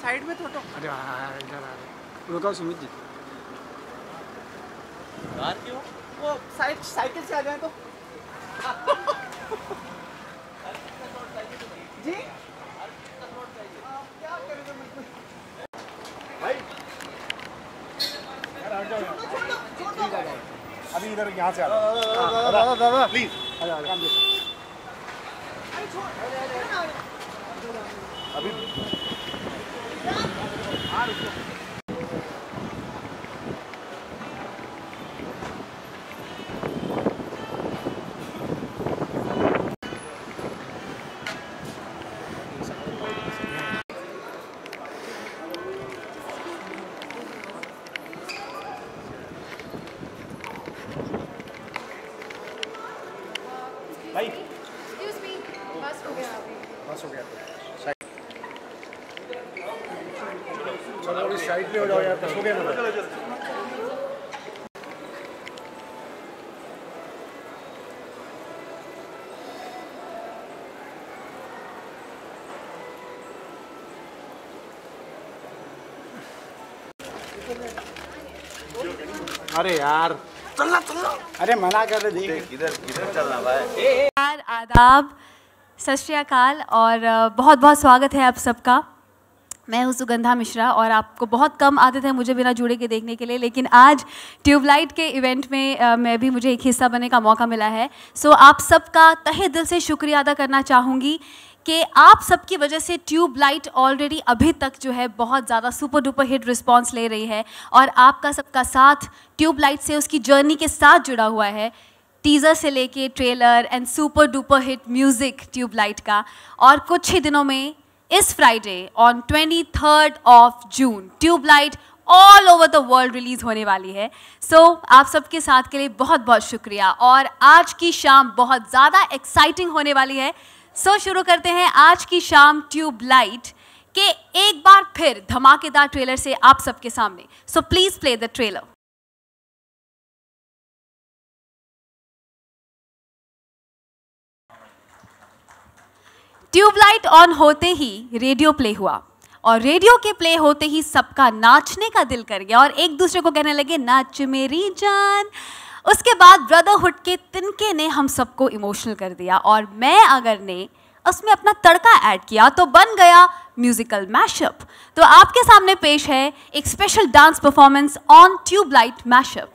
Side में थोड़ा। अरे हाँ इधर आ रहे। रुको सुमित जी। बाहर क्यों? वो साइकिल से आ जाए तो। जी? क्या करेंगे मुझको? भाई अभी इधर यहाँ से आ दादा प्लीज। अभी भाई Excuse me, बस हो गया अभी। बस हो गया। चलो अभी साइड पे हो जाओ यार, बस हो गया ना। अरे यार चलना चलना। अरे मना कर रहे देख। इधर इधर चलना भाई। यार आदाब, सत श्री अकाल और बहुत बहुत स्वागत है आप सबका। मैं हूँ सुगंधा मिश्रा और आपको बहुत कम आदत है मुझे बिना जुड़े के देखने के लिए, लेकिन आज ट्यूबलाइट के इवेंट में मैं भी मुझे एक हिस्सा बनने का मौका मिला है। सो आप सबका तहे दिल से शुक्रिया अदा करना चाहूँगी कि आप सबकी वजह से ट्यूबलाइट ऑलरेडी अभी तक जो है बहुत ज़्यादा सुपर डुपर हिट रिस्पांस ले रही है और आपका सबका साथ ट्यूबलाइट से उसकी जर्नी के साथ जुड़ा हुआ है। टीज़र से लेके trailer and super duper hit music Tubelight का। और कुछ ही दिनों में इस Friday on 23rd of June Tubelight all over the world release होने वाली है। सो आप सबके साथ के लिए बहुत बहुत शुक्रिया और आज की शाम बहुत ज़्यादा एक्साइटिंग होने वाली है। सो शुरू करते हैं आज की शाम ट्यूबलाइट के एक बार फिर धमाकेदार ट्रेलर से आप सबके सामने। So please play the trailer. Tubelight on होते ही रेडियो प्ले हुआ और रेडियो के प्ले होते ही सबका नाचने का दिल कर गया और एक दूसरे को कहने लगे नाच मेरी जान। उसके बाद ब्रदरहुड के तिनके ने हम सबको इमोशनल कर दिया और मैं अगर ने उसमें अपना तड़का ऐड किया तो बन गया म्यूजिकल मैशअप। तो आपके सामने पेश है एक special dance performance on Tubelight mashup.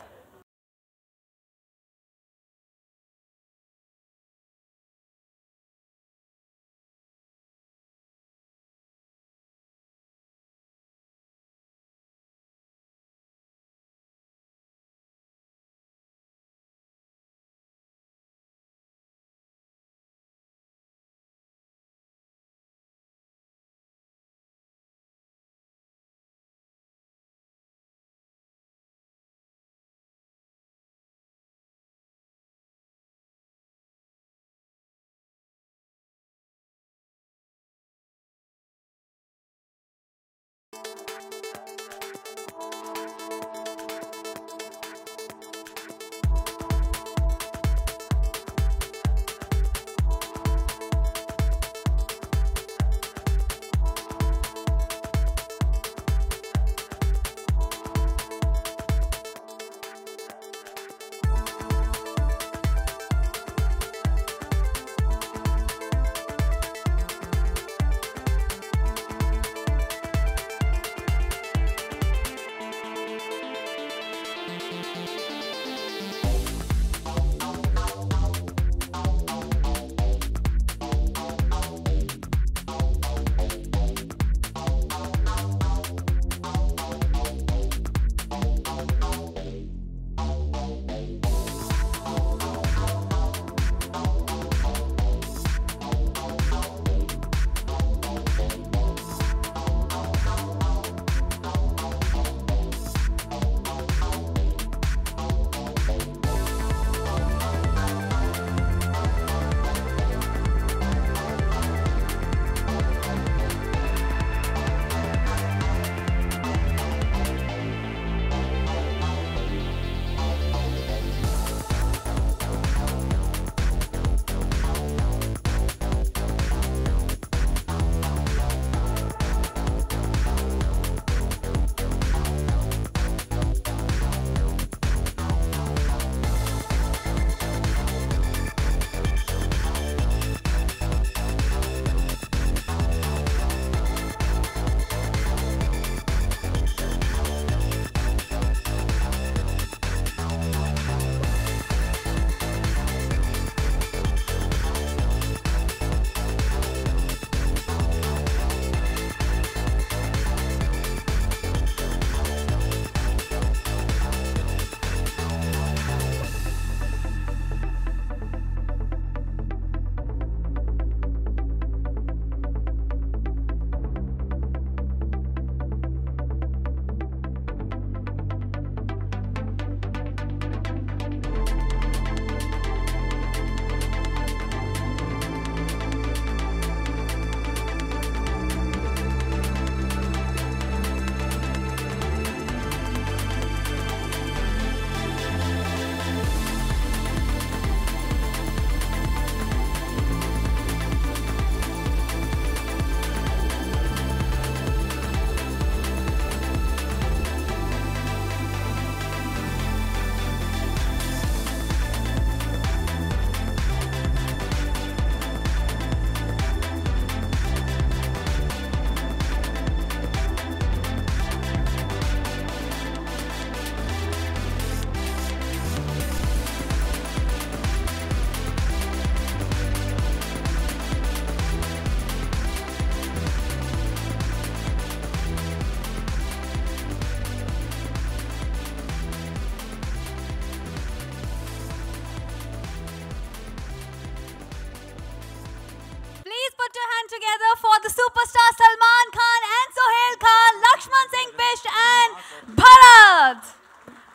together for the superstar Salman Khan and Sohail Khan, Lakshman Singh Bisht and Bharat.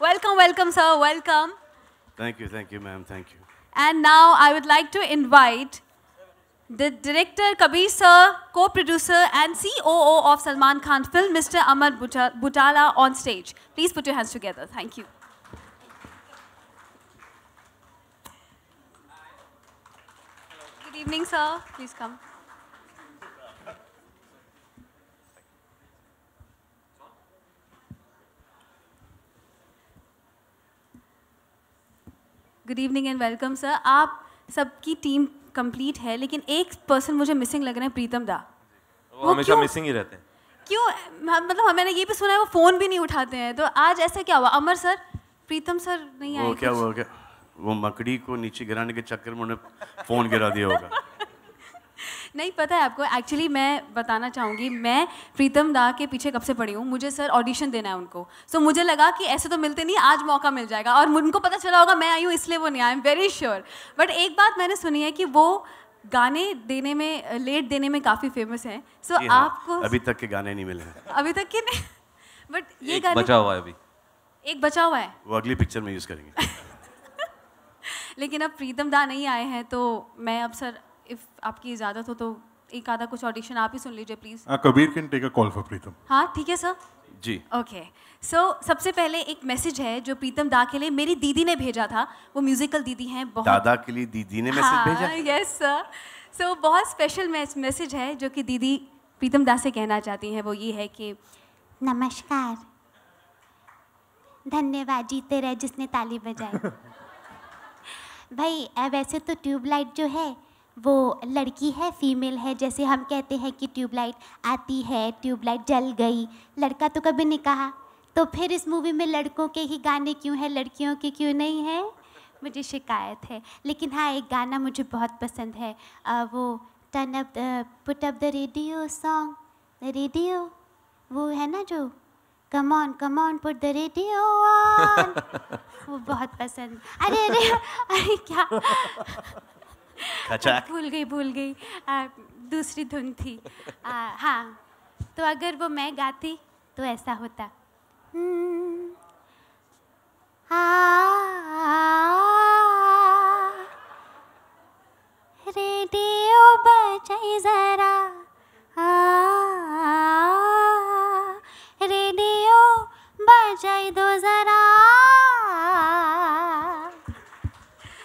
Welcome, welcome, sir. Welcome. Thank you, ma'am. Thank you. And now I would like to invite the director Kabir sir, co-producer and COO of Salman Khan film, Mr. Amar Butala, on stage. Please put your hands together. Thank you. Good evening, sir. Please come. Good evening and welcome sir. आप सबकी team complete है, लेकिन एक person मुझे missing लग रहे हैं, प्रीतम दा। वो हमेशा मिसिंग ही रहते हैं। क्यों? मतलब मैंने ये भी सुना है वो फ़ोन भी नहीं उठाते हैं, तो आज ऐसा क्या हुआ? अमर सर, प्रीतम सर नहीं आए? वो क्या हुआ? वो मकड़ी को नीचे गिराने के चक्कर में उन्हें फ़ोन गिरा दिया होगा। नहीं पता है आपको। एक्चुअली मैं बताना चाहूँगी, मैं प्रीतम दा के पीछे कब से पड़ी हूँ। मुझे सर ऑडिशन देना है उनको, सो मुझे लगा कि ऐसे तो मिलते नहीं, आज मौका मिल जाएगा। और उनको पता चला होगा मैं आई हूँ, इसलिए वो नहीं आए। I am very sure. But एक बात मैंने सुनी है कि वो गाने देने में, लेट देने में काफ़ी फेमस हैं। सो आपको अभी तक के गाने नहीं मिले हैं। अभी तक के नहीं, बट ये गाने बचा हुआ है अभी। एक बचा हुआ है, वो अगली पिक्चर में यूज़ करेंगे। लेकिन अब प्रीतम दा नहीं आए हैं, तो मैं अब सर, इफ़ आपकी इजाज़त हो तो एक आधा कुछ ऑडिशन आप ही सुन लीजिए please. Kabir can take a call for Pritam. हाँ ठीक है सर। जी ओके। सो सबसे पहले एक मैसेज है जो प्रीतम दा के लिए मेरी दीदी ने भेजा था। वो म्यूजिकल दीदी हैं, बहुत। दादा के लिए दीदी ने मैसेज भेजा? Yes sir. सो बहुत स्पेशल मैसेज है जो कि दीदी प्रीतम दा से कहना चाहती हैं। वो ये है कि नमस्कार, धन्यवाद, जीते रहे जिसने ताली बजाई। भाई वैसे तो ट्यूबलाइट जो है वो लड़की है, फीमेल है। जैसे हम कहते हैं कि ट्यूबलाइट आती है, ट्यूबलाइट जल गई, लड़का तो कभी नहीं कहा। तो फिर इस मूवी में लड़कों के ही गाने क्यों हैं, लड़कियों के क्यों नहीं है? मुझे शिकायत है। लेकिन हाँ, एक गाना मुझे बहुत पसंद है, वो turn up put up the radio song, the radio, वो है ना जो come on put the radio on, वो बहुत पसंद। अरे अरे अरे क्या भूल गई दूसरी धुन थी। हाँ, तो अगर वो मैं गाती तो ऐसा होता। रेडियो बजाई जरा, रेडियो बजाई दो जरा।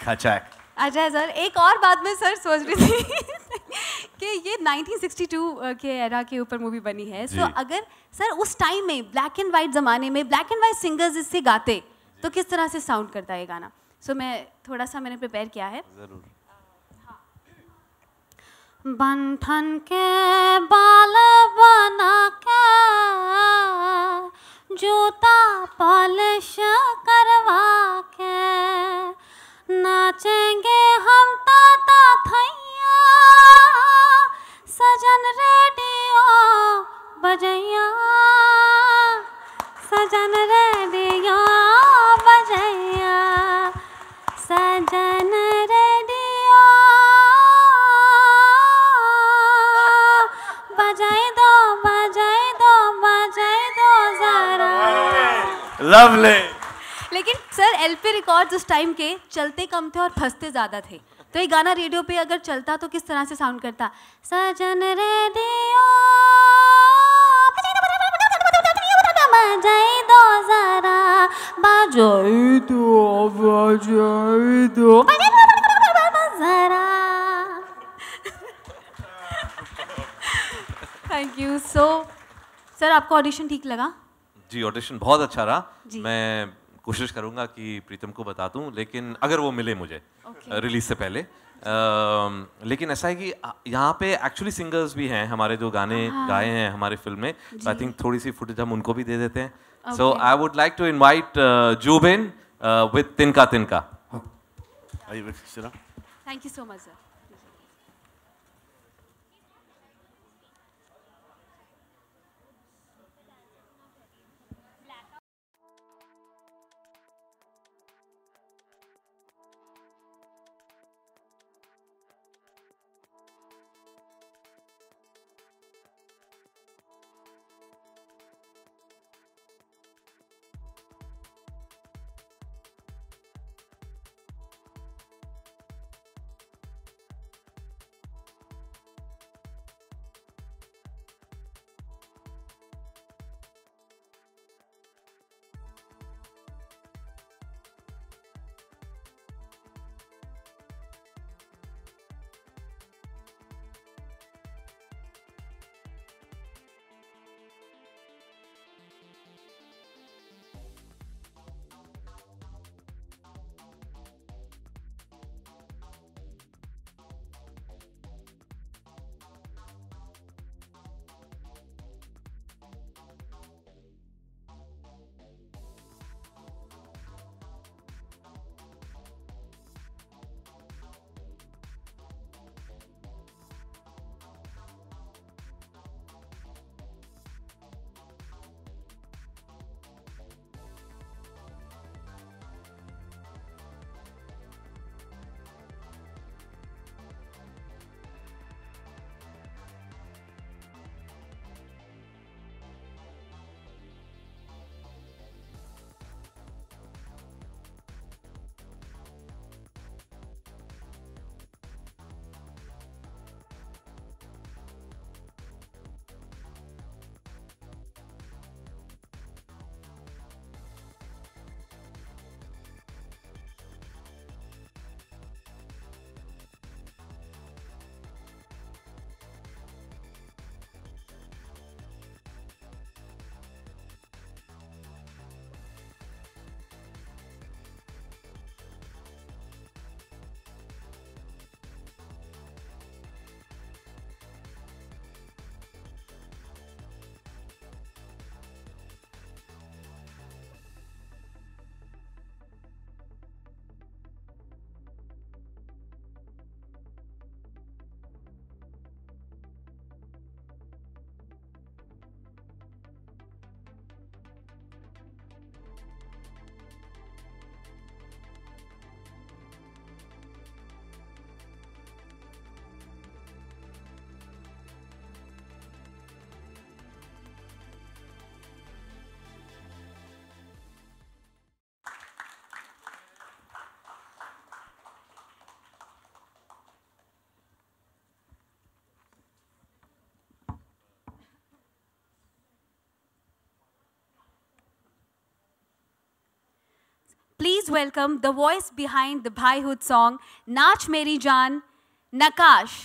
खचाक। अच्छा सर, एक और बात मैं सर सोच रही थी कि ये 1962 के एरा के ऊपर मूवी बनी है। सो अगर सर उस टाइम में ब्लैक एंड वाइट ज़माने में ब्लैक एंड वाइट सिंगर्स इससे गाते तो किस तरह से साउंड करता है ये गाना? सो मैं थोड़ा सा मैंने प्रिपेयर किया है। जरूर। बंधन के बाल बना के, जूता पॉलिश करवा के, नाचेंगे हम ताता थैया, सजन रेडियो बजैया, सजन रेडियो बजैया, सजन रेडियो बजाए दो, बजाए दो, बजाए दो जरा। लवली। लेकिन सर एलपी रिकॉर्ड्स उस टाइम के चलते कम थे और फंसते ज़्यादा थे, तो ये गाना रेडियो पे अगर चलता तो किस तरह से साउंड करता? सजन रेडियो बजाए दो जरा, बजाए दो, बजाए दो जरा। Thank you. सो सर आपको ऑडिशन ठीक लगा? जी, ऑडिशन बहुत अच्छा रहा। मैं कोशिश करूंगा कि प्रीतम को बता दूं, लेकिन अगर वो मिले मुझे रिलीज से पहले। लेकिन ऐसा है कि यहाँ पे एक्चुअली सिंगर्स भी हैं हमारे जो गाने गाए हैं हमारे फिल्म में। आई थिंक थोड़ी सी फुटेज हम उनको भी दे देते हैं। So I would like to invite Zubin with Tinka Tinka. Thank you so much sir. please welcome the voice behind the Bhaihood song, Naach Meri Jaan, Nakash.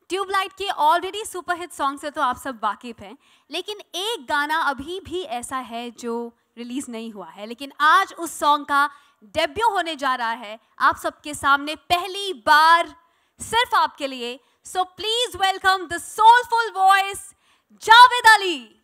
Tubelight के ऑलरेडी सुपरहिट सॉन्ग से तो आप सब वाकिफ हैं, लेकिन एक गाना अभी भी ऐसा है जो रिलीज नहीं हुआ है, लेकिन आज उस सॉन्ग का डेब्यू होने जा रहा है आप सबके सामने पहली बार सिर्फ आपके लिए। So please welcome the soulful voice Javed Ali.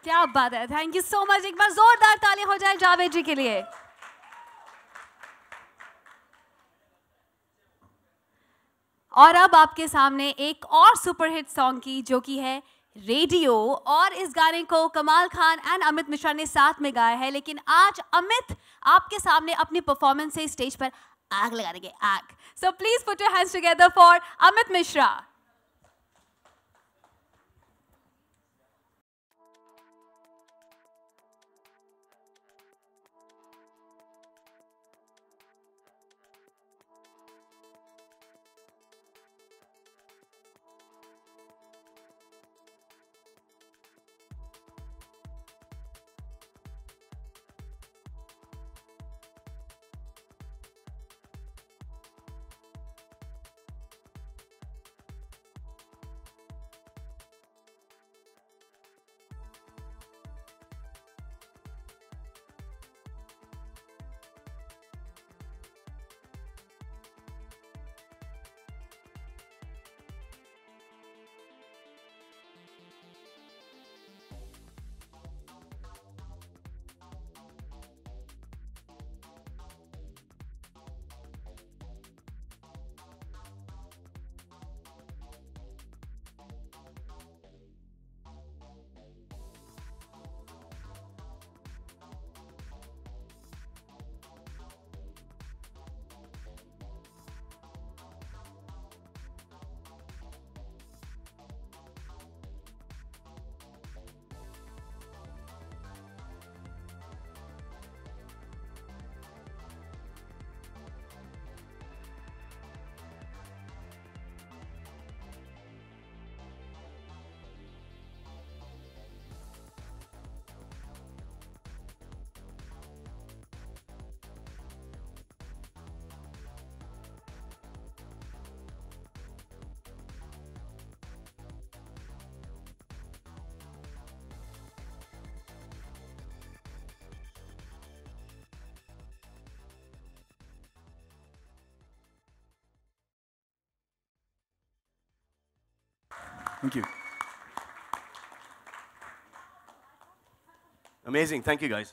क्या बात है, थैंक यू सो मच। एक बार जोरदार तालियां हो जाए जावेद जी के लिए। और अब आपके सामने एक और सुपरहिट सॉन्ग की, जो कि है रेडियो। और इस गाने को कमाल खान एंड अमित मिश्रा ने साथ में गाया है, लेकिन आज अमित आपके सामने अपनी परफॉर्मेंस से स्टेज पर आग लगा देंगे, आग। So please put your hands together for Amit Mishra. Thank you. Amazing. Thank you, guys.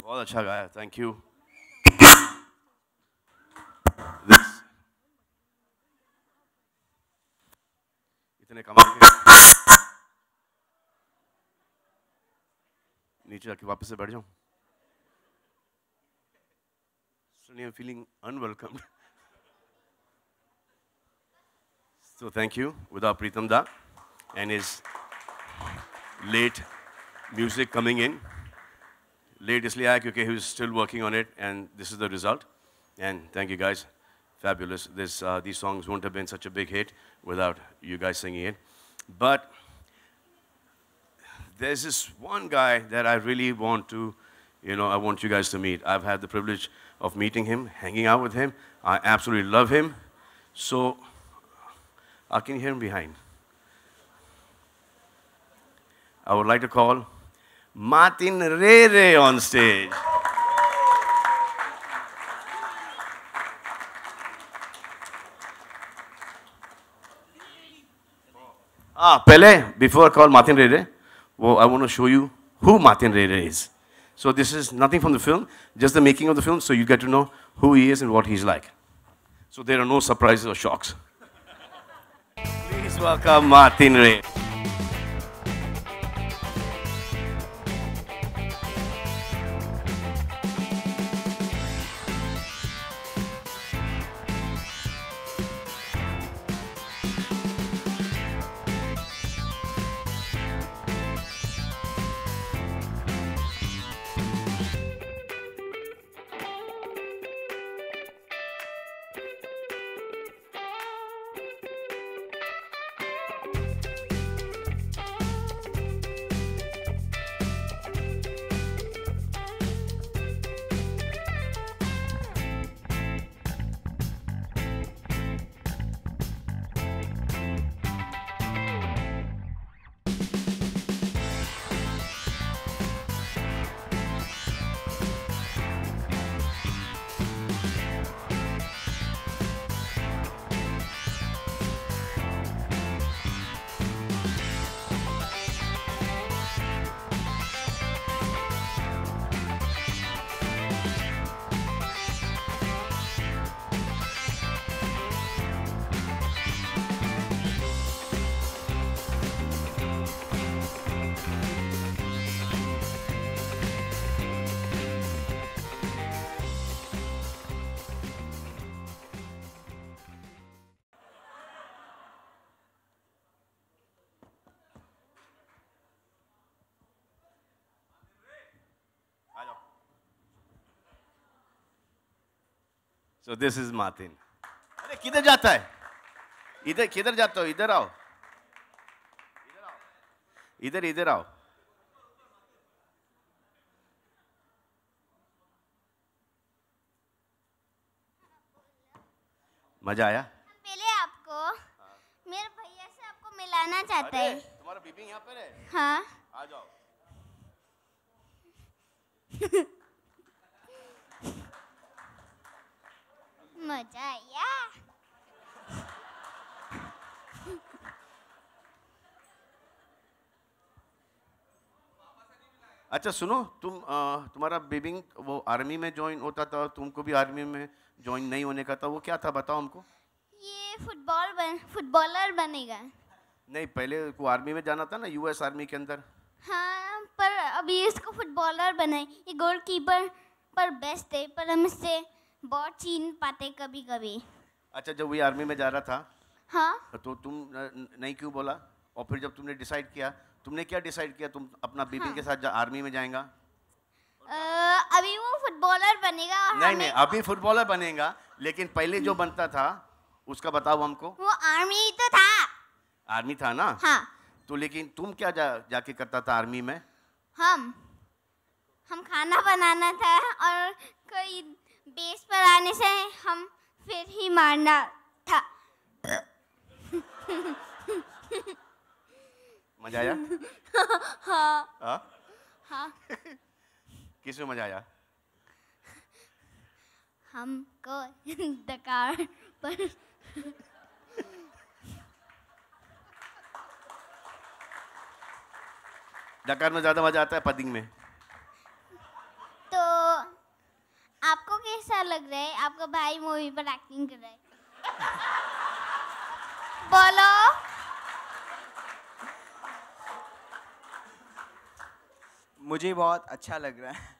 बहुत अच्छा गाया. Thank you. This. इतने कमाल के. नीचे जाके वापस से बैठ जाऊं. Suddenly I'm feeling unwelcomed. So thank you, without Pritam Da and his late music coming in. Late इसलिए आया क्योंकि he was still working on it, and this is the result. And thank you guys, fabulous. These songs wouldn't have been such a big hit without you guys singing it. But there's this one guy that I really want to, I want you guys to meet. I've had the privilege of meeting him, hanging out with him. I absolutely love him. So. I can hear him behind. I would like to call Martin Rere on stage. Before I call Martin Rere, I want to show you who Martin Rere is. So this is nothing from the film, just the making of the film, so you get to know who he is and what he's like. So there are no surprises or shocks. Please welcome Martin Rere. So this is Martin. अरे किधर जाता है? इधर किधर जाता हो? इधर आओ. इधर आओ. मजा आया? पहले आपको मेरे भैया से आपको मिलाना चाहते हैं. तुम्हारा बीबी यहाँ पर है? हाँ. आ जाओ. मजा आया. अच्छा सुनो, तुम्हारा बेबी वो आर्मी में ज्वाइन होता था, तुमको भी आर्मी में ज्वाइन नहीं होने का था, वो क्या था बताओ हमको. ये फुटबॉलर बनेगा. नहीं, पहले को आर्मी में जाना था ना, यूएस आर्मी के अंदर. हाँ, पर अभी इसको फुटबॉलर बनाए. ये गोलकीपर पर बेस्ट है, पर हम इससे बहुत छीन पाते कभी कभी. अच्छा, जब वो आर्मी में जा रहा था, हाँ, तो तुम नहीं क्यों बोला? और फिर जब तुमने डिसाइड किया, तुमने क्या डिसाइड किया? तुम अपना बेबी के साथ आर्मी में जाएगा? अभी वो फुटबॉलर बनेगा. और नहीं, अभी फुटबॉलर बनेगा, लेकिन पहले जो बनता था उसका बताओ हमको. वो आर्मी तो था. आर्मी था ना? हाँ. तो लेकिन तुम क्या जाके करता था आर्मी में? हम खाना बनाना था, और कोई बेस पर आने से हम फिर ही मारना था. मजा आया? हाँ. हाँ. किस में मजा आया? हमको डकार पर. डकार में ज्यादा मजा आता है पदिंग में? तो आपको कैसा लग रहा है? आपका भाई मूवी पर एक्टिंग कर रहा है. बोलो. मुझे बहुत अच्छा लग रहा है.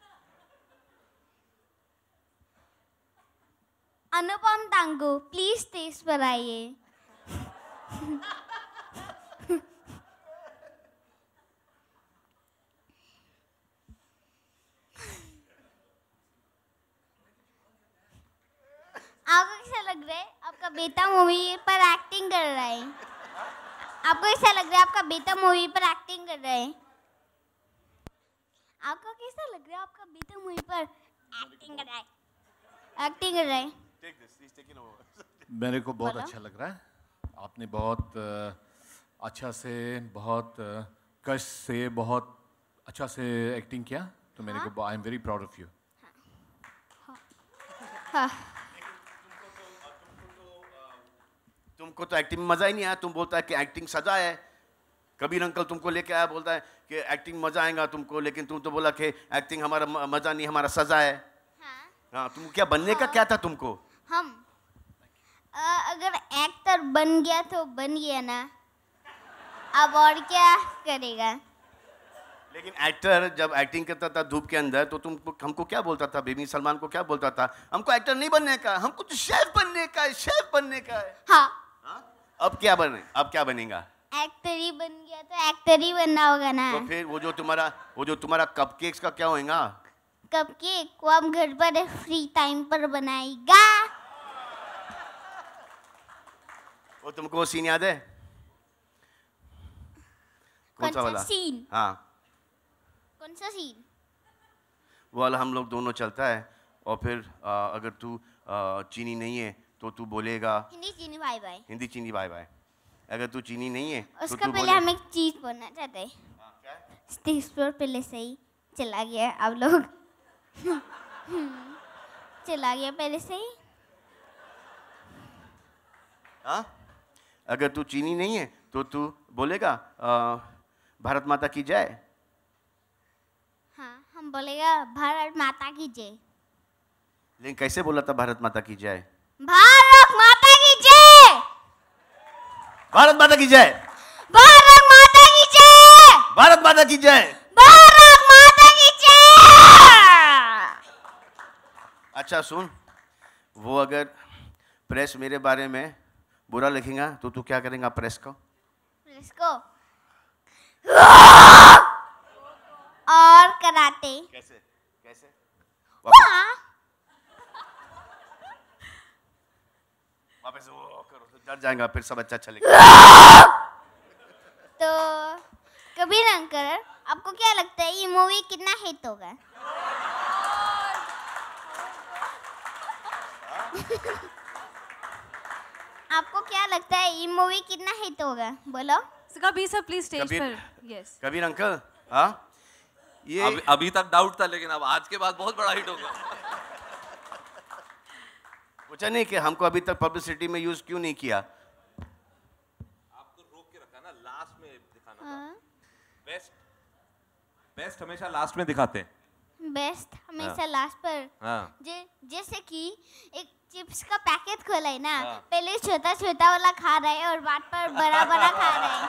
अनुपम तांगू, प्लीज स्टेज पर आइए. आपको कैसा लग रहा है? आपका बेटा मूवी पर एक्टिंग कर रहा है. आपको कैसा लग रहा है? आपका बेटा मूवी पर एक्टिंग कर रहा है. आपको कैसा लग रहा है? आपका बेटा मूवी पर एक्टिंग कर रहा है. एक्टिंग कर रहा है. मेरे को बहुत अच्छा लग रहा है. आपने बहुत अच्छा से, बहुत कष्ट से, बहुत अच्छा से एक्टिंग किया. तो मेरे को I am very proud of you. तुमको तो एक्टिंग में मजा ही नहीं आया. तुम बोलता है कि एक्टिंग सजा है. कबीर अंकल तुमको लेके आया, बोलता है कि एक्टिंग मजा आएगा तुमको, लेकिन तुम तो बोला कि एक्टिंग हमारा मजा नहीं, हमारा सजा है. हाँ, तुम क्या बनने का क्या था तुमको? हम अगर एक्टर बन गया तो बन गया ना. अब और क्या करेगा? लेकिन एक्टर जब एक्टिंग करता था धूप के अंदर, तो तुम हमको क्या बोलता था? बेबी सलमान को क्या बोलता था? हमको एक्टर नहीं बनने का, हमको तो शेफ बनने का है, शेफ बनने का है. हाँ. अब क्या बनेगा? एक्टर ही बन गया तो एक्टर ही बनना होगा ना. तो फिर वो जो तुम्हारा कपकेक्स का क्या होएगा? कपकेक को हम घर पर फ्री टाइम पर बनाएगा. वो तुमको सीन याद है? कौन सा वाला सीन? हाँ, कौन सा सीन? वो वाला हम लोग दोनों चलता है, और फिर अगर तू चीनी नहीं है तो तू बोलेगा हिंदी चीनी बाय बाय. हिंदी चीनी बाय बाय. अगर तू चीनी नहीं है तो उसका तू पहले हम एक चीज बोलना चाहते हैं. स्टेज पर पहले से ही चला गया. आप लोग चला गया पहले से ही. हाँ, अगर तू चीनी नहीं है तो तू बोलेगा भारत माता की जय. हाँ, हम बोलेगा भारत माता की जय. लेकिन कैसे बोला था भारत माता की जय? भारत माता की जय. भारत माता की जय. भारत माता की जय. भारत माता की जय. भारत माता की जय. अच्छा सुन, वो अगर प्रेस मेरे बारे में बुरा लिखेगा तो तू क्या करेगा प्रेस को? प्रेस को और कराटे. कैसे? हाँ. वापस वो करो तो डर जाएगा, फिर सब अच्छा चलेगा। तो कबीर अंकल, आपको क्या लगता है ये मूवी कितना हिट होगा? आपको क्या लगता है ये मूवी कितना हिट होगा? बोलो। Kabir sir please stage Kabir- पर। यस कबीर अंकल, हाँ ये अभी तक डाउट था, लेकिन अब आज के बाद बहुत बड़ा हिट होगा। पूछा नहीं कि हमको अभी तक पब्लिसिटी में यूज क्यों नहीं किया? आपको रोक के रखा ना, लास्ट में दिखाना। हाँ। बेस्ट हमेशा लास्ट में दिखाते हैं। बेस्ट हमेशा लास्ट पर। हाँ। जैसे कि एक चिप्स का पैकेट खोला है ना, हाँ। पहले छोटा छोटा वाला खा रहा है और बाद पर बड़ा बड़ा खा रहा है।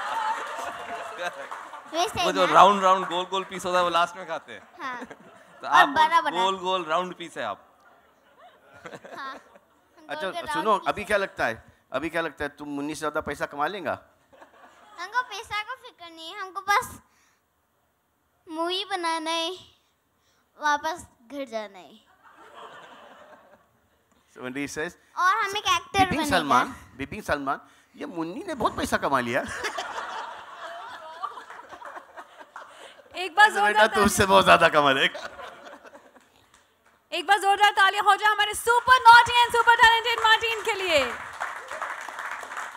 वैसे वो जो ना? राउंड राउंड गोल गोल पीस होता है वो लास्ट में खाते हैं। हाँ। तो और आप बड़ा बड़ा। गोल गोल राउंड पीस है आप। हाँ। अच्छा गोल सुनो, राउंड अभी क्या लगता है, अभी क्या लगता है, तुम मुन्नी से ज्यादा पैसा कमा लेगा? हमको पैसा का फिक्र नहीं है, हमको बस मूवी बनाना है, वापस घर जाना है। So when he says, और हम एक एक्टर बनेगा। बिपिन सलमान, ये मुन्नी ने बहुत पैसा कमा लिया। एक बार बेटा जोरदार तू उससे बहुत ज्यादा कमा लेगा। एक बार जोरदार तालियां हो जाए हमारे super naughty and super talented Martin के लिए।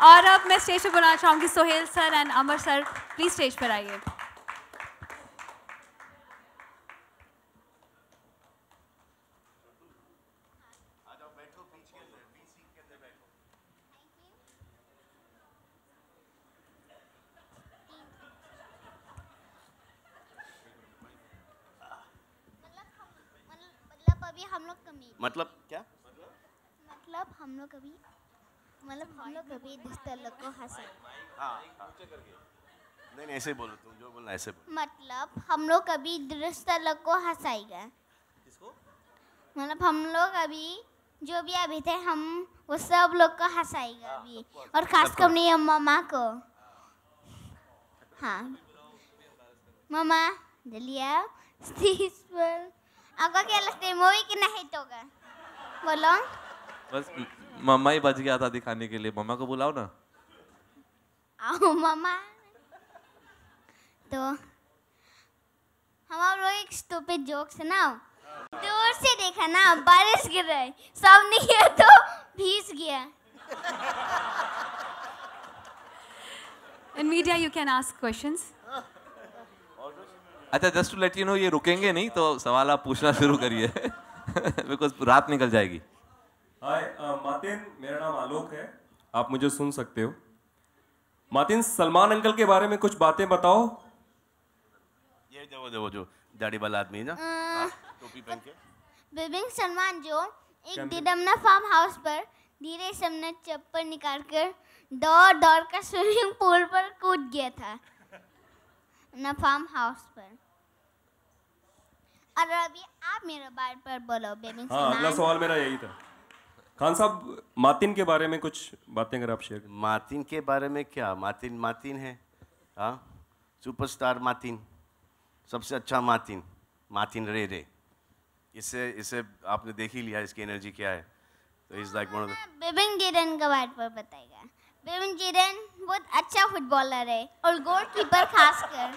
और अब मैं स्टेज पे बुलाना चाहूंगी Sohail sir and Amar sir, please stage पर आइए। मतलब अभी हम लोग कमी मतलब क्या? मतलब हम लोग कभी दूसरे लोग को हंसा। नहीं नहीं ऐसे बोलो, तुम जो बोलना ऐसे बोलो। मतलब हम लोग कभी दूसरे लोग को हंसाएगा। मतलब हम लोग अभी जो भी अभी थे, हम वो सब लोग को हंसाएगा अभी, और खासकर अपनी मम्मा को। हाँ मम्मा जल्दी आओ स्टेज पर। आपको क्या लगता है मूवी कितना हिट होगा? बोलो। बस मम्मा ही बच गया था दिखाने के लिए, मम्मा को बुलाओ ना। आओ मम्मा। तो हम आप लोग एक स्टूपिड जोक सुनाओ। दूर से देखा ना, बारिश गिर रहा है, सामने गया तो भीग गया। In media you can ask questions. अच्छा just to let you know, ये रुकेंगे नहीं तो सवाल आप पूछना शुरू करिए। बिकॉज रात निकल जाएगी। हाय मार्टिन, मेरा नाम आलोक है, आप मुझे सुन सकते हो। मार्टिन, सलमान अंकल के बारे में कुछ बातें बताओ। ये वो जो दाढ़ी वाला आदमी ना, टोपी पहन के। बिपिन सलमान जो एक दिडमना फार्म हाउस पर धीरे से अपना चप्पल निकाल कर दौड़ दौड़ कर स्विमिंग पूल पर कूद गया था, अपना फार्म हाउस पर। और अभी आप मेरे बारे पर बोलो बिपिन हाँ, अगला सलमान। सवाल मेरा यही था। खान साहब, मार्टिन के बारे में कुछ बातें अगर आप शेयर करें। मार्टिन के बारे में क्या, मार्टिन मार्टिन है, हाँ सुपरस्टार मार्टिन, सबसे अच्छा मार्टिन, मार्टिन रे। इससे आपने देख ही लिया इसकी एनर्जी क्या है। तो is like one of the. Bipin जिरन के बारे पर बताएगा। बिपिन जिरन बहुत अच्छा फुटबॉलर है, और गोलकीपर खासकर।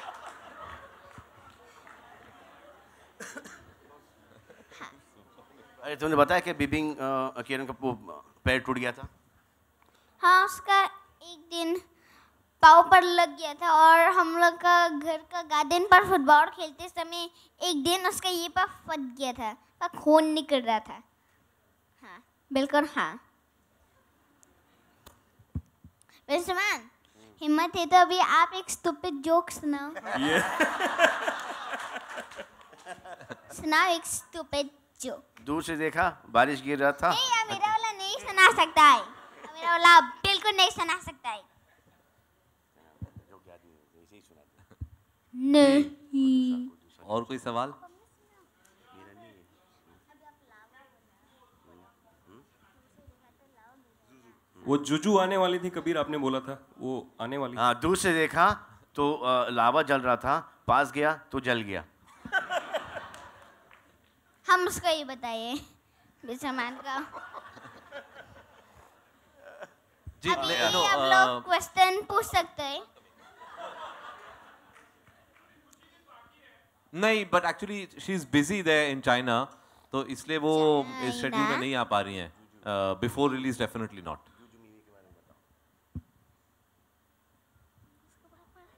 अरे तुमने बताया कि बिपिन किरण का पैर टूट गया था। हाँ, उसका एक दिन पाँव पर लग गया था, और हम लोग का घर का गार्डन पर फुटबॉल खेलते समय एक दिन उसका ये पर फट गया था, पर खून निकल रहा था। हाँ बिल्कुल हाँ। विश्वान, हिम्मत है तो अभी आप एक स्टूपिड जोक सुनाओ। सुनाओ एक स्टूपिड जोक। दूर से देखा बारिश गिर रहा था। नहीं यार, मेरा वाला नहीं सुना सकता है, मेरा वाला बिल्कुल नहीं सुना सकता है। नहीं। और कोई सवाल? वो जुजू आने वाली थी कबीर, आपने बोला था वो आने वाली। हाँ, दूर से देखा तो लावा जल रहा था, पास गया तो जल गया। हम उसको ये बताइए विश्वमान का। जी अभी नो हम लोग क्वेश्चन पूछ सकते हैं? नहीं, but actually she is busy there in China, तो इसलिए वो इस शेड्यूल में नहीं आ पा रही हैं. Before release definitely not.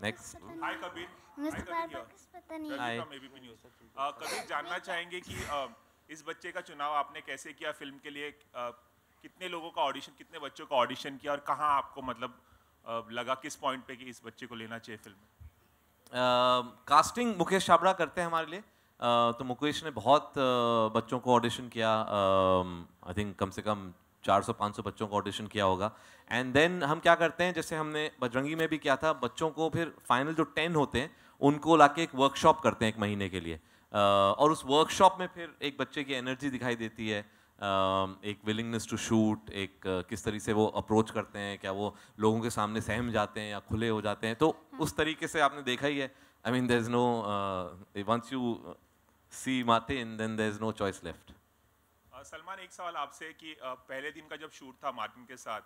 Next. Hi Kabir. मुझे पता नहीं है। हाय. ABP news. कबीर, जानना चाहेंगे कि इस बच्चे का चुनाव आपने कैसे किया फिल्म के लिए? कितने लोगों का ऑडिशन, कितने बच्चों का ऑडिशन किया और कहाँ आपको मतलब लगा किस पॉइंट पे कि इस बच्चे को लेना चाहिए फिल्म में? कास्टिंग मुकेश छाबड़ा करते हैं हमारे लिए. तो मुकेश ने बहुत बच्चों को ऑडिशन किया. आई थिंक कम से कम 400-500 बच्चों को ऑडिशन किया होगा. एंड देन हम क्या करते हैं, जैसे हमने बजरंगी में भी किया था, बच्चों को फिर फाइनल जो 10 होते हैं उनको लाके एक वर्कशॉप करते हैं 1 महीने के लिए. और उस वर्कशॉप में फिर एक बच्चे की एनर्जी दिखाई देती है, एक विलिंगनेस टू शूट, एक किस तरीके से वो अप्रोच करते हैं, क्या वो लोगों के सामने सहम जाते हैं या खुले हो जाते हैं. तो उस तरीके से आपने देखा ही है. I mean there is no, once you see Martin then there is no choice left. Salman, एक सवाल आपसे कि पहले दिन का जब शूट था मार्टिन के साथ,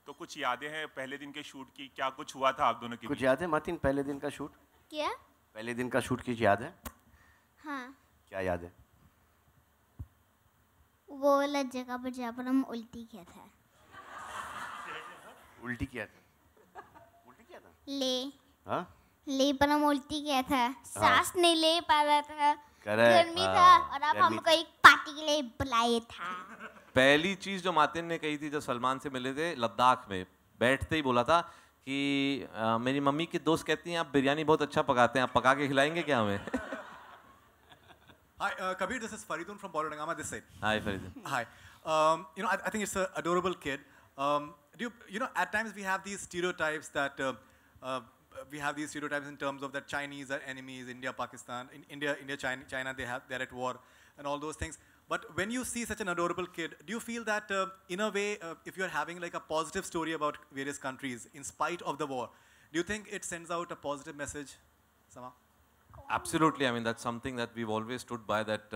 तो कुछ यादें हैं पहले दिन के शूट की? क्या कुछ हुआ था आप दोनों के कुछ बीच? याद है मार्टिन पहले दिन का शूट? क्या? पहले दिन का शूट की याद है? हाँ, क्या याद है? वो वाला जगह पर जहाँ पर हम उल्टी किया था. उल्टी किया था? उल्टी किया था? ले हाँ? ले पर हम उल्टी किया था. सांस नहीं ले पा रहा था. Correct, गर्मी था हाँ, और अब गर्मी हमको एक पार्टी के लिए बुलाए था. पहली चीज जो मार्टिन ने कही थी जब सलमान से मिले थे लद्दाख में, बैठते ही बोला था कि मेरी मम्मी की दोस्त कहती हैं आप बिरयानी बहुत अच्छा पकाते हैं, आप पका के खिलाएंगे क्या हमें? Hi, Kabir, this is Faridun from Bolodangama this side. Hi फरीदन. Hi. I think it's an adorable kid. At times we have these stereotypes that in terms of that Chinese are enemies, India, Pakistan, India, China, they're at war, and all those things. But when you see such an adorable kid, do you feel that in a way, if you're having like a positive story about various countries in spite of the war, do you think it sends out a positive message somehow? Absolutely. I mean, that's something that we've always stood by, that,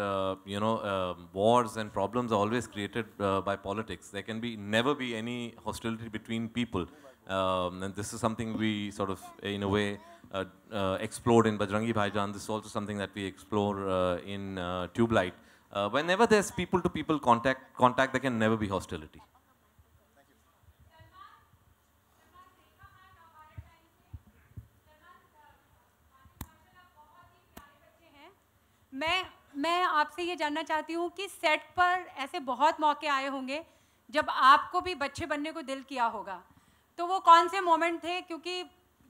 wars and problems are always created by politics. There can never be any hostility between people. And this is something we sort of, in a way, explored in Bajrangi Bhaijaan. This is also something that we explore in Tube Light. Whenever there's people-to-people contact, there can never be hostility. मैं आपसे ये जानना चाहती हूँ कि set पर ऐसे बहुत मौके आए होंगे जब आपको भी बच्चे बनने को दिल किया होगा, तो वो कौन से मोमेंट थे? क्योंकि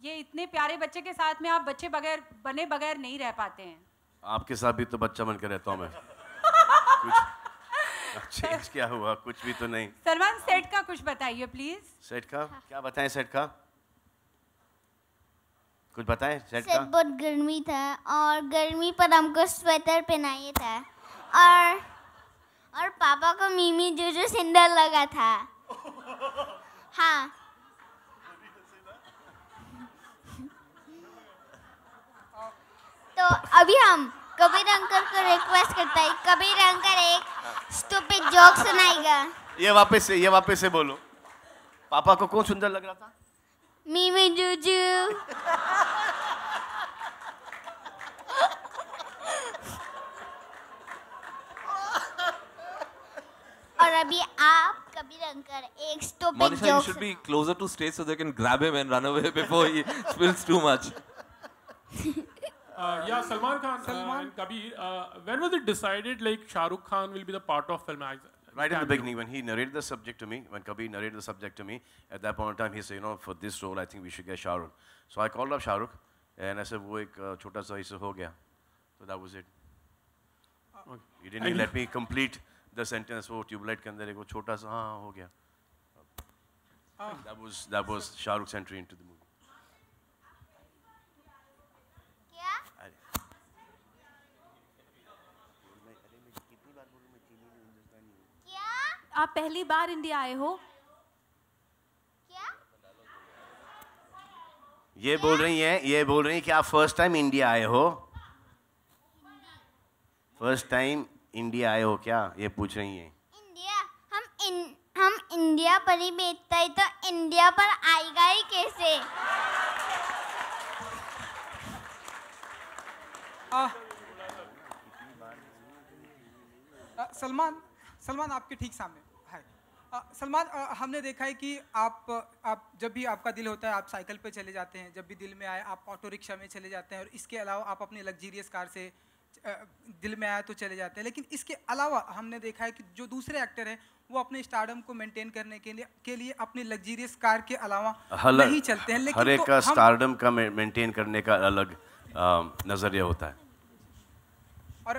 ये इतने प्यारे बच्चे के साथ में आप बच्चे बने बगैर नहीं रह पाते हैं. आपके साथ भी तो बच्चा बन के रहता हूँ मैं. कुछ चेंज क्या हुआ? कुछ भी तो नहीं. सलमान, सेट का कुछ बताइए प्लीज. सेट का क्या बताएं? सेट का कुछ बताएं. सेट सेट का बहुत गर्मी था और गर्मी पर हमको स्वेटर पहनाया था और पापा को मिमी जो सिंडर लगा था. हाँ. तो अभी हम कबीर अंकल को रिक्वेस्ट करता है, कबीर अंकल एक स्टूपिड जोक सुनाएगा. ये वापस से बोलो. पापा को कौन सुंदर लग रहा था? मिमी जूजू. और अभी आप कबीर अंकल एक stupid Monisha, you joke. should be closer to stage so they can grab him and run away before he spills too much. Yeah, Salman Khan and Kabir, when was it decided like Shah Rukh Khan will be the part of film? Right in the beginning, when he narrated the subject to me, when Kabir narrated the subject to me, at that point in time, he said, for this role, I think we should get Shah Rukh. So I called up Shah Rukh, and I said, wo ek chota sa isse ho gaya. So that was it. He didn't even let me complete the sentence. Wo Tube Light ke andar ek chota sa haan ho gaya. That was Shah Rukh's entry into the movie. आप पहली बार India आए हो? ये बोल रही हैं कि आप फर्स्ट टाइम इंडिया आए हो? फर्स्ट टाइम इंडिया आए हो क्या? ये पूछ रही हैं. हम इंडिया पर ही बेचता है तो इंडिया पर आएगा ही कैसे? सलमान आपके ठीक सामने। हाय सलमान, हमने देखा है कि आप जब भी आपका दिल होता है आप साइकिल पे चले जाते हैं, जब भी दिल में आए आप ऑटो रिक्शा में चले जाते हैं, और इसके अलावा आप अपनी लग्जरियस कार से दिल में आया तो चले जाते हैं। लेकिन इसके अलावा हमने देखा है कि जो दूसरे एक्टर हैं वो अपने स्टारडम को मेंटेन करने के लिए अपनी लग्जरियस कार के अलावा नहीं चलते हैं। लेकिन हर एक का स्टारडम का मेंटेन करने का अलग नजरिया होता है। और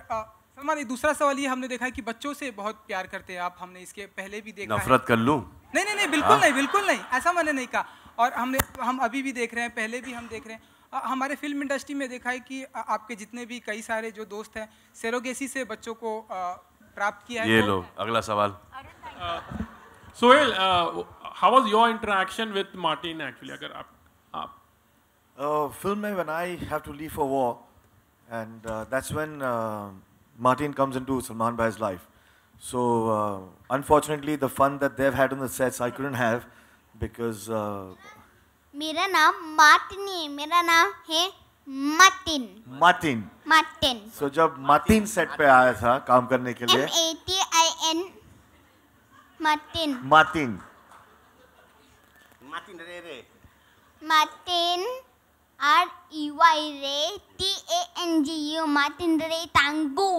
सलमान, एक दूसरा सवाल ये, हमने देखा है कि बच्चों से बहुत प्यार करते हैं आप, हमने इसके पहले भी देखा नफरत कर लूं? नहीं, बिल्कुल नहीं, बिल्कुल नहीं, ऐसा मैंने नहीं कहा। और हम अभी भी देख रहे हैं, पहले भी हम देख रहे हैं, हमारे फिल्म इंडस्ट्री में देखा है कि आपके जितने भी कई सारे जो दोस्त हैं सेरोगेसी से बच्चों को प्राप्त किया है। ये लो अगला सवाल। Sohail, how was your interaction with Martin actually? अगर आप film में when I have to leave for war, and that's when Martin comes into Salman Bhai's life. So unfortunately, the fun that they've had on the sets, I couldn't have because. मेरा नाम Martin नहीं है, मेरा नाम है Martin. So जब Martin set पे आया था काम करने के लिए, MATIN मार्टिन REY रे TANGU मार्टिन रे तांगू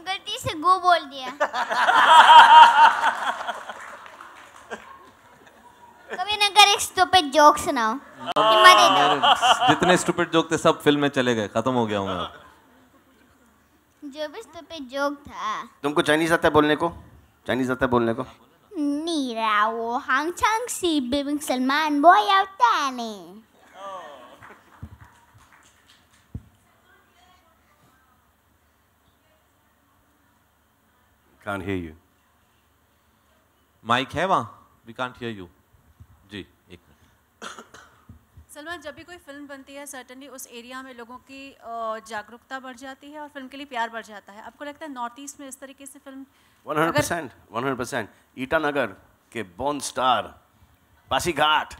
गलती से गो बोल दिया। कभी ना कर एक स्टूपिड जोक सुनाओ। जितने स्टूपिड जोक थे सब फिल्म में चले गए, खत्म हो गया हूँ मैं। जो भी स्टूपिड जोक था। तुमको चाइनीज आता है बोलने को? चाइनीज आता है बोलने को? नीरा वो हांगचांग सी बिबिंग सलमान बॉय आता है। Can't hear you. माइक है वहाँ? We can't hear you. जी, एक मिनट। सलमान, जब भी कोई फिल्म बनती है सर्टनली उस एरिया में लोगों की जागरूकता बढ़ जाती है और फिल्म के लिए प्यार बढ़ जाता है। आपको लगता है नॉर्थ ईस्ट में इस तरीके से फिल्म 100%। ईटानगर के born star, Pasighat,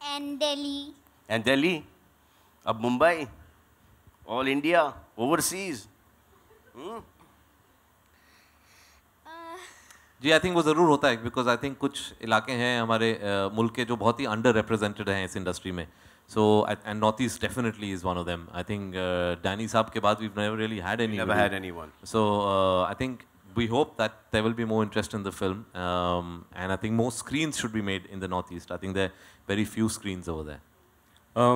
and Delhi, अब मुंबई, ऑल इंडिया, ओवरसीज। जी, आई थिंक वो ज़रूर होता है, बिकॉज आई थिंक कुछ इलाके हैं हमारे मुल्क के जो बहुत ही अंडर रिप्रेजेंटेड हैं इस इंडस्ट्री में। So and North East definitely is one of them. I think Danny साहब के बाद we never really had anyone. So I think we hope that there will be more interest in the film, and I think more screens should be made in the Northeast. I think there are very few screens over there.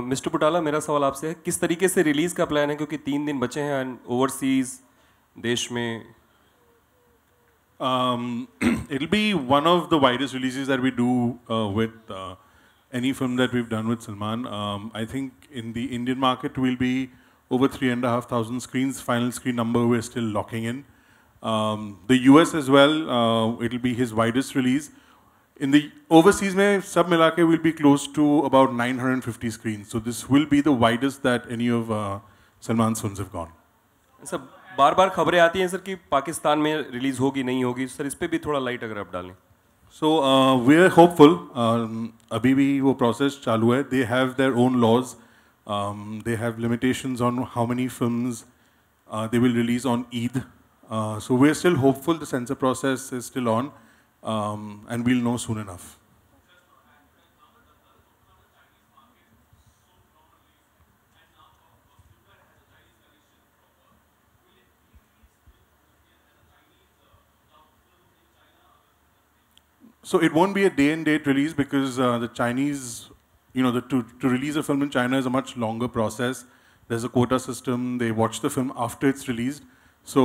Mister Putala, मेरा सवाल आपसे है, किस तरीके से release का plan है, क्योंकि 3 दिन बचे हैं ओवरसीज देश में? It'll be one of the widest releases that we do with any film that we've done with Salman. I think in the Indian market we'll be over 3,500 screens. Final screen number we're still locking in. The US as well, it'll be his widest release. In the overseas mein sab mila ke will be close to about 950 screens. So this will be the widest that any of Salman's films have gone. Sir, बार-बार खबरें आती हैं sir कि पाकिस्तान में release होगी नहीं होगी, sir इस पे भी थोड़ा लाइट अगर आप डालें। So we're hopeful. अभी भी वो process चालू है. They have their own laws. They have limitations on how many films they will release on Eid. So we're still hopeful. The censor process is still on, and we'll know soon enough. So it won't be a day and date release because the Chinese, to release a film in China is a much longer process. There's a quota system. They watch the film after it's released. So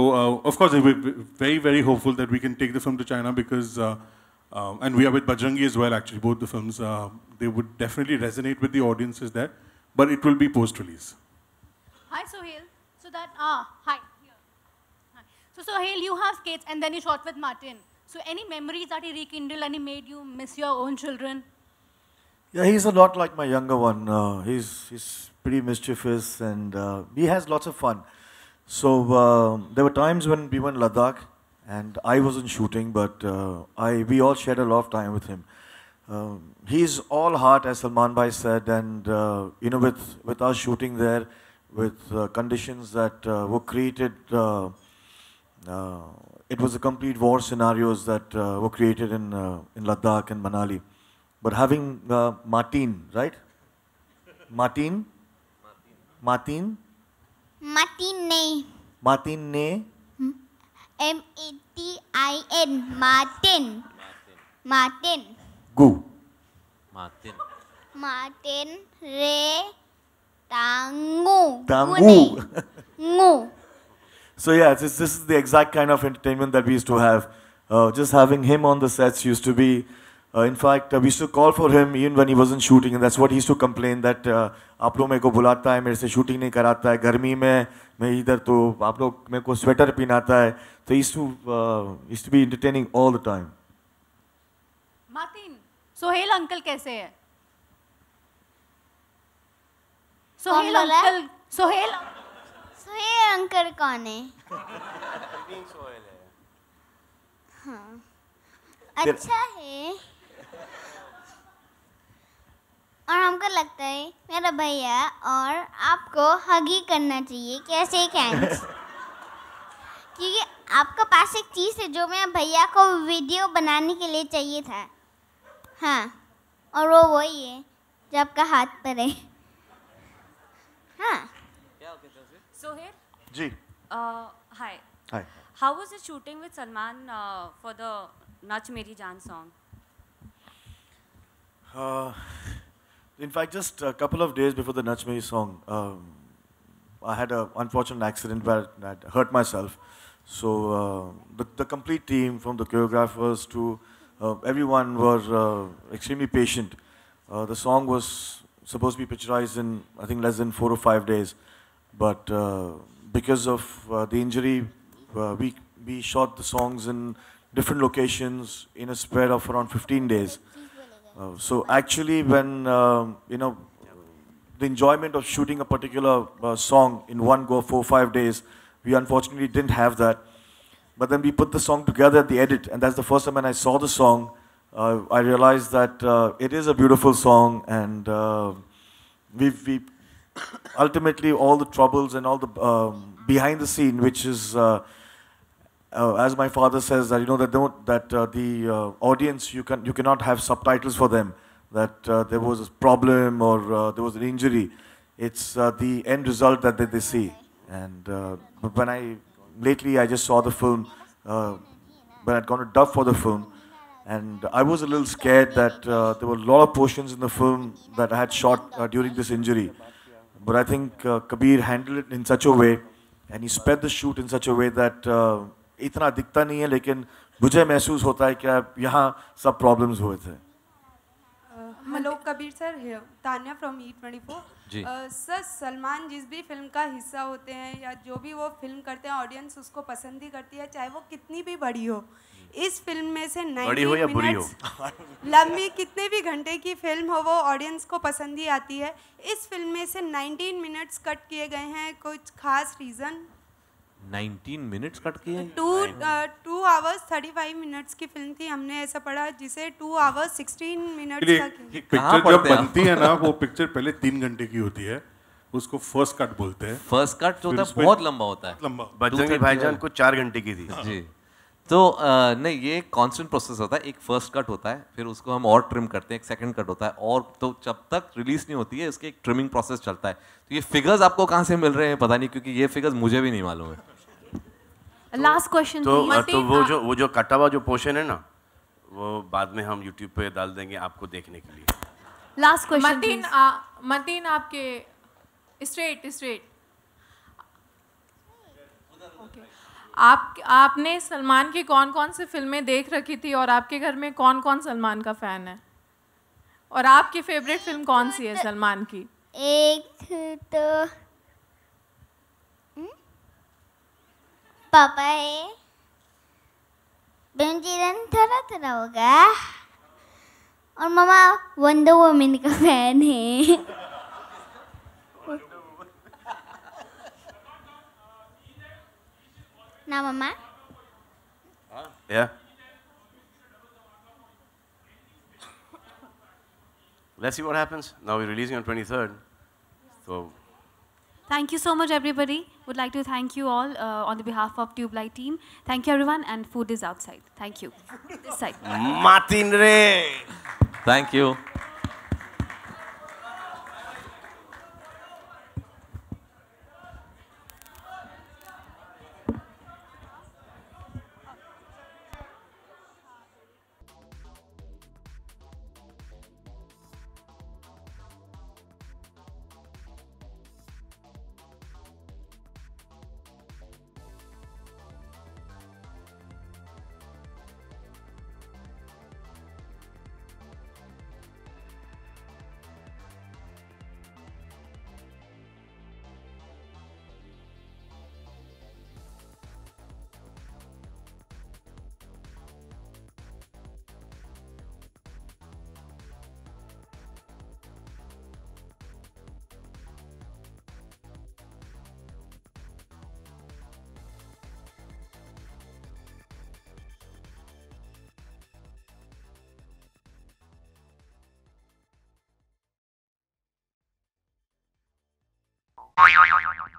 of course, we're very, very hopeful that we can take the film to China because, and we are with Bajrangi as well. Actually, both the films they would definitely resonate with the audiences there, but it will be post-release. Hi, Sohail. So that hi. Hi. So Sohail, you have kids, and then you shot with Martin. So any memories that he rekindled and he made you miss your own children? Yeah, he's a lot like my younger one. He's pretty mischievous and he has lots of fun. So there were times when we went Ladakh and I wasn't shooting, but we all shared a lot of time with him. He's all heart, as Salman Bhai said, and with us shooting there, with conditions that were created, it was a complete war scenarios that were created in Ladakh and Manali. But having Martin, right? Martin? Martin? Martin ne. Martin ne? M-A-T-I-N. Martin. Martin. Gu. Martin. Martin Re Tangu. Tangu. Ngu. So yeah, this is the exact kind of entertainment that we used to have. Just having him on the sets used to be, in fact, we used to call for him even when he wasn't shooting, and that's what he used to complain that आप लोग मेरे को बुलाता है, मेरे से shooting नहीं कराता है, गर्मी में मैं इधर तो आप लोग मेरे को sweater पहनाता है. So he used to be entertaining all the time. Martin, Sohail uncle कैसे है? सोहेल अंकल, सोहेल अंकल कौन है? हाँ, अच्छा है। और हमको लगता है मेरा भैया और आपको हग ही करना चाहिए, कैसे हैंड्स, क्योंकि आपके पास एक चीज़ है जो मैं भैया को वीडियो बनाने के लिए चाहिए था। हाँ, और वो वही है जो आपका हाथ पर है। हाँ। Sohail? Ji. Hi. Hi. How was it shooting with Salman for the Nach Meri Jaan song? In fact, just a couple of days before the Nach Meri song, I had an unfortunate accident where I hurt myself. So the complete team, from the choreographers to everyone, were extremely patient. The song was supposed to be picturized in, I think, less than 4 or 5 days. But because of the injury, we shot the songs in different locations in a spread of around 15 days. So actually, when the enjoyment of shooting a particular song in one go, 4 or 5 days, we unfortunately didn't have that. But then we put the song together at the edit, and that's the first time when I saw the song, I realized that it is a beautiful song, and we ultimately all the troubles and all the behind the scene, which is as my father says, that the audience, you cannot have subtitles for them, that there was a problem or there was an injury. It's the end result that they see. And when lately I just saw the film, when I'd gone to dub for the film, and I was a little scared that there were a lot of portions in the film that I had shot during this injury. But I think Kabir handled it in such a way, and he sped the shoot in such a way that इतना दिखता नहीं है, लेकिन मुझे महसूस होता है कि यहाँ सब problems हुए थे. Hello Kabir sir, Tanya from E24 जी. सर, सलमान जिस भी फिल्म का हिस्सा होते हैं या जो भी वो फिल्म करते हैं, ऑडियंस उसको पसंद ही करती है, चाहे वो कितनी भी बड़ी हो. इस फिल्म में से 90 मिनट्स लंबी, कितने भी घंटे की फिल्म हो, वो ऑडियंस को पसंद ही आती है. इस फिल्म में से 19 मिनट्स कट किए गए हैं, कुछ खास रीज़न? 19 मिनट्स कट किए? 2 hours 35 मिनट्स की फिल्म थी, हमने ऐसा पढ़ा, जिसे 2 hours 16 मिनट्स तक. पिक्चर जब बनती है ना, वो पिक्चर पहले 3 घंटे की होती है, उसको फर्स्ट कट बोलते हैं. फर्स्ट कट जो होता है बहुत लंबा होता है. बजरंगी भाईजान को 4 घंटे की थी. जी. तो नहीं, ये कांस्टेंट प्रोसेस होता है. एक फर्स्ट कट होता है, फिर उसको हम और ट्रिम करते हैं, एक सेकंड कट होता है, और तो जब तक रिलीज नहीं होती है उसके एक ट्रिमिंग प्रोसेस चलता है. तो ये फिगर्स आपको कहाँ से मिल रहे हैं पता नहीं, क्योंकि ये फिगर्स मुझे भी नहीं मालूम है. Last question. तो वो जो कटा हुआ जो पोर्शन है ना, वो बाद में हम YouTube पे डाल देंगे आपको देखने के लिए. Last question. मतीन, आपके स्ट्रेट आपने सलमान की कौन-कौन सी फिल्में देख रखी थी, और आपके घर में कौन-कौन सलमान का फैन है, और आपकी फेवरेट फिल्म कौन सी है सलमान की? एक तो पापा है, बेंजीरन थोड़ा होगा, और मामा वंडर वुमन का फैन है। ना मम्मा? Yeah. Let's see what happens. Now we're releasing on 23rd. So. Thank you so much, everybody. Would like to thank you all on the behalf of Tube Light team. Thank you, everyone, and food is outside. Thank you. This side. Martin Ray. Thank you. Bye.